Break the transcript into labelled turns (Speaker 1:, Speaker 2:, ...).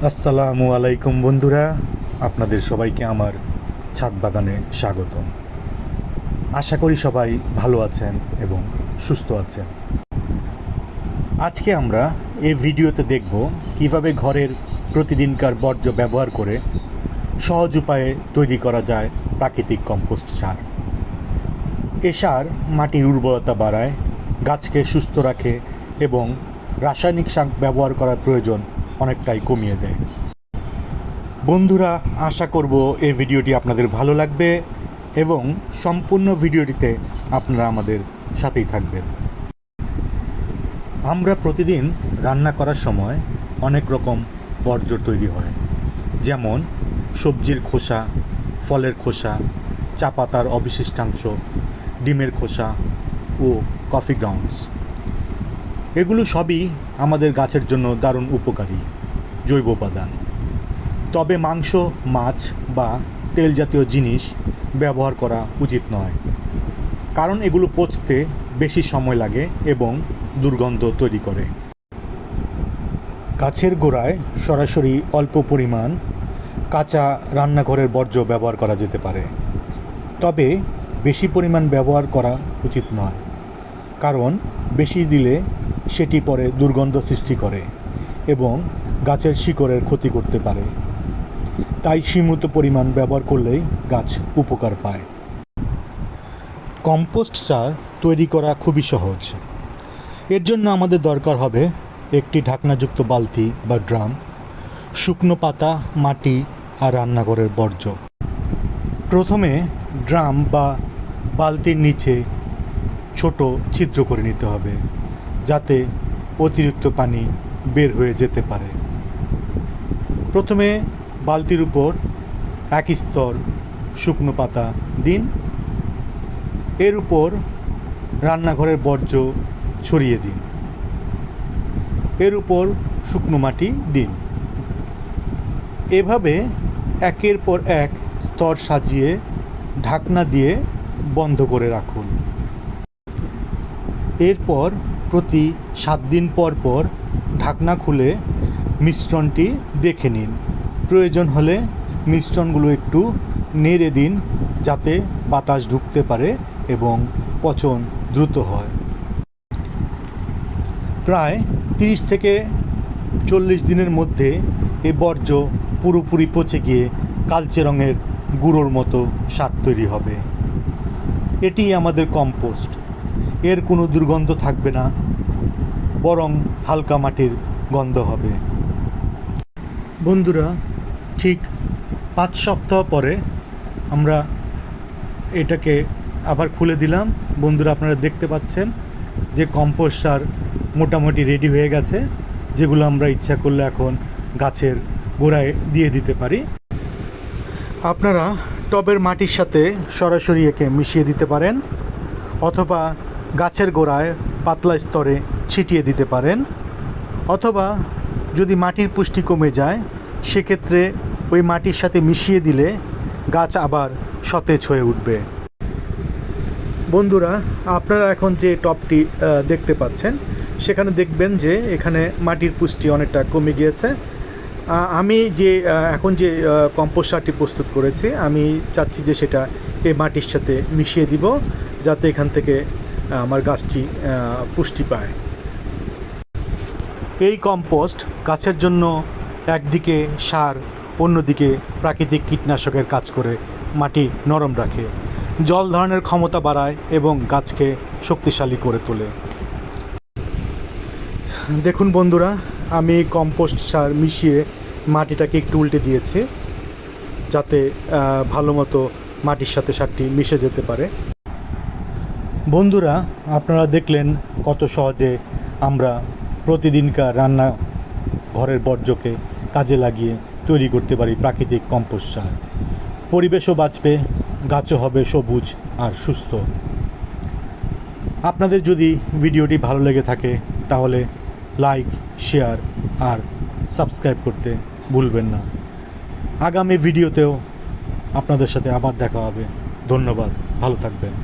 Speaker 1: আসসালামু আলাইকুম বন্ধুরা, আপনাদের সবাইকে আমার ছাদ বাগানে স্বাগতম। আশা করি সবাই ভালো আছেন এবং সুস্থ আছেন। আজকে আমরা এই ভিডিওতে দেখব কিভাবে ঘরের প্রতিদিনকার বর্জ্য ব্যবহার করে সহজ উপায়ে তৈরি করা যায় প্রাকৃতিক কম্পোস্ট সার। এ সার মাটির উর্বরতা বাড়ায়, গাছকে সুস্থ রাখে এবং রাসায়নিক সার ব্যবহার করার প্রয়োজন অনেকটাই কমিয়ে দেয়। বন্ধুরা, আশা করব এই ভিডিওটি আপনাদের ভালো লাগবে এবং সম্পূর্ণ ভিডিওটিতে আপনারা আমাদের সাথেই থাকবেন। আমরা প্রতিদিন রান্না করার সময় অনেক রকম বর্জ্য তৈরি হয়, যেমন সবজির খোসা, ফলের খোসা, চা পাতার অবশিষ্টাংশ, ডিমের খোসা ও কফি গ্রাউন্ডস। এগুলো সবই আমাদের গাছের জন্য দারুণ উপকারী জৈব উপাদান। তবে মাংস, মাছ বা তেল জাতীয় জিনিস ব্যবহার করা উচিত নয়, কারণ এগুলো পচতে বেশি সময় লাগে এবং দুর্গন্ধ তৈরি করে। গাছের গোড়ায় সরাসরি অল্প পরিমাণ কাঁচা রান্নাঘরের বর্জ্য ব্যবহার করা যেতে পারে, তবে বেশি পরিমাণ ব্যবহার করা উচিত নয়, কারণ বেশি দিলে সেটি পরে দুর্গন্ধ সৃষ্টি করে এবং গাছের শিকড়ের ক্ষতি করতে পারে। তাই সীমিত পরিমাণ ব্যবহার করলেই গাছ উপকার পায়। কম্পোস্ট সার তৈরি করা খুবই সহজ। এর জন্য আমাদের দরকার হবে একটি ঢাকনাযুক্ত বালতি বা ড্রাম, শুকনো পাতা, মাটি আর রান্নাঘরের বর্জ্য। প্রথমে ড্রাম বা বালতির নিচে ছোট ছিদ্র করে নিতে হবে, যাতে অতিরিক্ত পানি বের হয়ে যেতে পারে। প্রথমে বালতির উপর এক স্তর শুকনো পাতা দিন, এর উপর রান্নাঘরের বর্জ্য ছড়িয়ে দিন, এর উপর শুকনো মাটি দিন। এভাবে একের পর এক স্তর সাজিয়ে ঢাকনা দিয়ে বন্ধ করে রাখুন। এরপর প্রতি 7 দিন পর পর ঢাকনা খুলে মিশ্রণটি দেখে নিন। প্রয়োজন হলে মিশ্রণগুলো একটু নেড়ে দিন, যাতে বাতাস ঢুকতে পারে এবং পচন দ্রুত হয়। প্রায় 30 থেকে 40 দিনের মধ্যে এই বর্জ্য পুরোপুরি পচে গিয়ে কালচে রঙের গুঁড়োর মতো সার তৈরি হবে। এটি আমাদের কম্পোস্ট। এর কোনো দুর্গন্ধ থাকবে না, বরং হালকা মাটির গন্ধ হবে। বন্ধুরা, ঠিক 5 সপ্তাহ পরে আমরা এটাকে আবার খুলে দিলাম। বন্ধুরা, আপনারা দেখতে পাচ্ছেন যে কম্পোস্ট সার মোটামুটি রেডি হয়ে গেছে, যেগুলো আমরা ইচ্ছা করলে এখন গাছের গোড়ায় দিয়ে দিতে পারি। আপনারা টবের মাটির সাথে সরাসরি একে মিশিয়ে দিতে পারেন, অথবা গাছের গোড়ায় পাতলা স্তরে ছিটিয়ে দিতে পারেন, অথবা যদি মাটির পুষ্টি কমে যায় সেক্ষেত্রে ওই মাটির সাথে মিশিয়ে দিলে গাছ আবার সতেজ হয়ে উঠবে। বন্ধুরা, আপনারা এখন যে টবটি দেখতে পাচ্ছেন সেখানে দেখবেন যে এখানে মাটির পুষ্টি অনেকটা কমে গিয়েছে। আমি যে এখন যে কম্পোস্ট সারটি প্রস্তুত করেছি, আমি চাচ্ছি যে সেটা এই মাটির সাথে মিশিয়ে দিব, যাতে এখান থেকে আমার গাছটি পুষ্টি পায়। এই কম্পোস্ট গাছের জন্য একদিকে সার, অন্যদিকে প্রাকৃতিক কীটনাশকের কাজ করে মাটি নরম রাখে, জল ধারণের ক্ষমতা বাড়ায় এবং গাছকে শক্তিশালী করে তোলে। দেখুন বন্ধুরা, আমি কম্পোস্ট সার মিশিয়ে মাটিটাকে একটু উল্টে দিয়েছি, যাতে ভালো মতো মাটির সাথে সারটি মিশে যেতে পারে। বন্ধুরা, আপনারা দেখলেন কত সহজে আমরা প্রতিদিনকার রান্না ঘরের বর্জ্যকে কাজে লাগিয়ে তৈরি করতে পারি প্রাকৃতিক কম্পোস্ট সার। পরিবেশও বাঁচবে, গাছও হবে সবুজ আর সুস্থ। আপনাদের যদি ভিডিওটি ভালো লেগে থাকে তাহলে লাইক, শেয়ার আর সাবস্ক্রাইব করতে ভুলবেন না। আগামী ভিডিওতেও আপনাদের সাথে আবার দেখা হবে। ধন্যবাদ, ভালো থাকবেন।